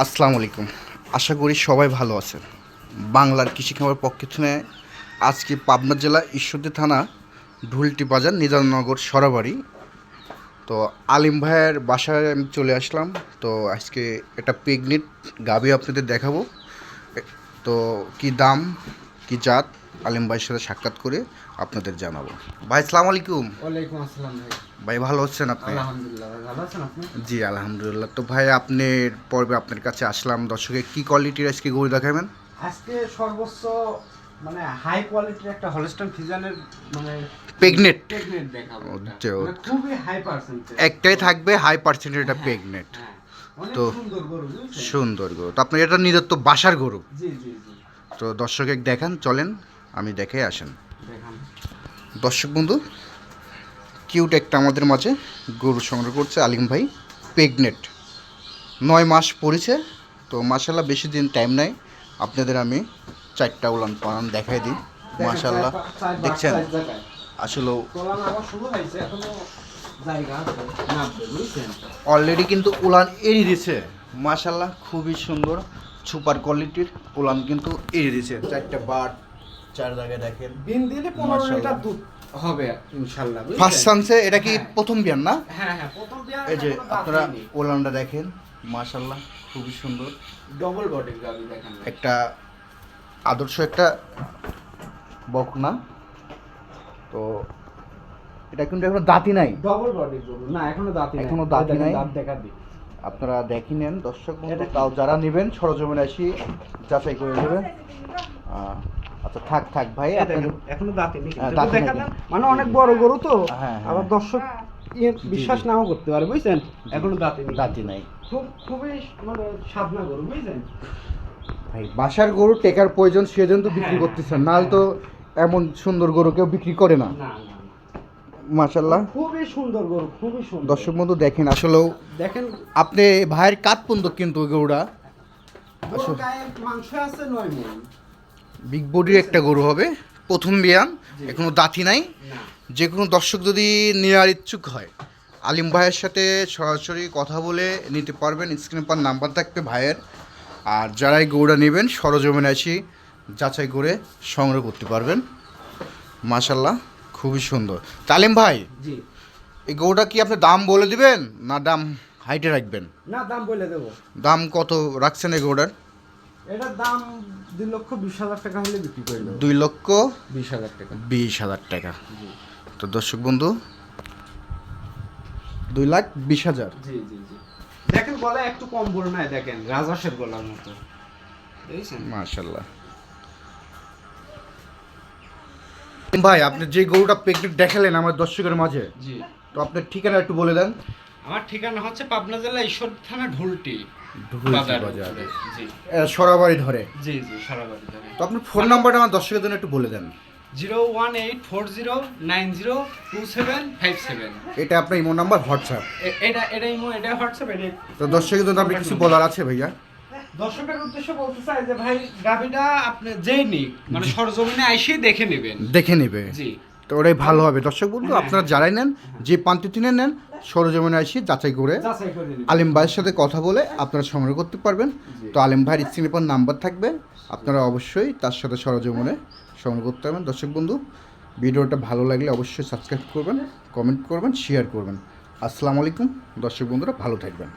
আসসালামু আলাইকুম। আশা করি সবাই ভালো আছেন। বাংলার কৃষি খামার পক্ষ থেকে আজকে পাবনা জেলা ঈশ্বরদী থানা ঢুলটি বাজার নিজামনগর সরাবাড়ি। তো আলিম ভাইয়ের বাসায় আমি চলে আসলাম। তো আজকে একটা প্রেগনেন্ট গাভী আপনাদের দেখাবো। তো কি দাম কি জাত আলিম ভাইয়ের সাথে সাক্ষাৎ করে আপনাদের জানাবো। ভাই আসসালামু আলাইকুম। ওয়ালাইকুম আসসালাম ভাই। ভাই ভালো আছেন আপনি? আলহামদুলিল্লাহ ভাই, ভালো আছেন আপনি? জি আলহামদুলিল্লাহ। তো ভাই আপনার পর্বে আপনার কাছে আসলাম, দর্শকে কি কোয়ালিটির আজকে গরু দেখাবেন? আজকে সর্বোচ্চ মানে হাই কোয়ালিটির একটা হলস্টাইন ফ্রিজিয়ানের মানে প্রেগনেন্ট প্রেগনেন্ট দেখাবো। আচ্ছা, মানে খুবই হাই পার্সেন্টেজ। একটাই থাকবে হাই পার্সেন্টের, এটা প্রেগনেন্ট। হ্যাঁ, অনেক তো সুন্দর গরু বুঝছেন? সুন্দর গরু। তো আপনার এটা নিজস্ব বাসার গরু। জি জি জি, তো দর্শকে দেখান, চলেন আমি দেখে আসেন। দেখান। দর্শক বন্ধু, কিউট একটা আমাদের মাঝে গরু সংগ্রহ করছে আলিম ভাই। প্রেগনেন্ট 9 মাস পড়েছে। তো মাশাল্লাহ বেশি দিন টাইম নাই, আপনাদের আমি 4টা উলান পালান দেখাই দিই। মাশাল্লাহ দেখছেন আসলে তোলান আবার শুরু হয়েছে, এখনো জায়গা আছে নামবে বুঝছেন? অলরেডি কিন্তু উলান এড়িয়ে দিছে। মাশাল্লাহ খুবই সুন্দর সুপার কোয়ালিটির উলান কিন্তু এড়িয়ে দিছে। 4টা বাট 4 জায়গায় দেখেন। দিন দিলে 15 লিটার দুধ হবে ইনশাআল্লাহ। ফার্স্ট সানসে এটা কি হ্যাঁ। প্রথম বিয়ান না? হ্যাঁ হ্যাঁ, প্রথম বিয়ার। এই যে আপনারা উলানটা দেখেন, মাশাল্লাহ খুবই সুন্দর। ডবল বডির গাবি দেখেন। একটা আদর্শ একটা বকনা। তো এটা কিন্তু এখনো দাঁতই নাই। ডবল বডির গরু না, এখনো দাঁত নাই। এখনো দাঁতই নাই। দাঁত দেখা দি। আপনারা দেখি নেন দর্শক বন্ধু, এটা তাও যারা নেবেন সরজমিনে আসি যাচাই করে নেবেন। আচ্ছা থাক থাক ভাই, আপনার এখনো দাঁতই নেই। হ্যাঁ, দাঁতই দেখা নেই। না, মানে অনেক বড় গরু তো। হ্যাঁ, হ্যাঁ। আবার দর্শক বিশ্বাস নাও করতে পারে বুঝছেন? এখনো দাঁতই নেই। দাঁতই নাই খুবই মানে সাধনা গরু বুঝছেন? ভাই। বাসার গরু টেকার প্রয়োজন, সেজন্য তো বিক্রি হ্যাঁ, করতেছেন, নাহলে তো এমন সুন্দর গরু কেউ বিক্রি করে না। না না, মাশাল্লাহ খুবই সুন্দর গরু, খুবই সুন্দর। দর্শক বন্ধু দেখেন, আসলেও দেখেন আপনি ভাইয়ের কাঠ পর্যন্ত কিন্তু ওই গরুটা গরুর গায়ে মাংস আছে 9 মণ। বিগ বডির একটা গরু হবে, প্রথম বিয়ান, এখনো দাঁতই নাই। না, যে কোনো দর্শক যদি নেওয়ার ইচ্ছুক হয় আলিম ভাইয়ের সাথে সরাসরি কথা বলে নিতে পারবেন। স্ক্রিনে পার নাম্বার থাকবে ভাইয়ের। আর যারাই গরুটা নেবেন সরজমিনে আসি যাচাই করে সংগ্রহ করতে পারবেন। মাশাল্লাহ খুবই সুন্দর। তালিম ভাই, জি এই গরুটা কি আপনি দাম বলে দিবেন না দাম হাইটে রাখবেন? না, দাম বলে দেবো। দাম কত রাখছেন এই গরুটার? এটার দাম 2,20,000 টাকা হলে বিক্রি করে দেবো। 2,20,000 টাকা। 20,000 টাকা। তো দর্শক বন্ধু 2,20,000। জি জি জি, দেখেন গলা একটু কম বড় নাই, দেখেন রাজহাঁসের গলার মতো দেখছেন? মাশাল্লাহ। ভাই আপনি যে গরুটা প্রেগনেন্ট দেখালেন আমার দর্শকের মাঝে, জি, তো আপনার ঠিকানা একটু বলে দেন। আমার ঠিকানা হচ্ছে পাবনা জেলা ঈশ্বরদী থানা ঢুলটি বাজার। জি সরাবাড়ি ধরে। জি জি, সারাবাড়ি ধরে। তো আপনার ফোন নাম্বারটা আমার দর্শকের জন্য একটু বলে দেন। 01840902757। এটা আপনার ইমো নাম্বার, হোয়াটসঅ্যাপ। এটা ইমো, এটা হোয়াটসঅ্যাপ, এটা। তো দর্শকের জন্য আপনি কিছু বলার আছে ভাইয়া? দর্শকের উদ্দেশ্য বলতে চাই যে ভাই গাবিটা আপনি যেই নিক মানে সরজমিনে আইসে দেখে নেবেন। দেখে নেবে, জি। তো ওটাই ভালো হবে। দর্শক বন্ধু আপনারা যারাই নেন, যে প্রান্তে কিনে নেন, সরজমিনে আসি যাচাই করে যাচাই করে নেবেন। আলিম ভাইয়ের সাথে কথা বলে আপনারা সংগ্রহ করতে পারবেন। তো আলিম ভাইয়ের স্ক্রিনের পর নাম্বার থাকবে, আপনারা অবশ্যই তার সাথে সরজমিনে সংগ্রহ করতে পারবেন। দর্শক বন্ধু ভিডিওটা ভালো লাগলে অবশ্যই সাবস্ক্রাইব করবেন, কমেন্ট করবেন, শেয়ার করবেন। আসসালামু আলাইকুম দর্শক বন্ধুরা, ভালো থাকবেন।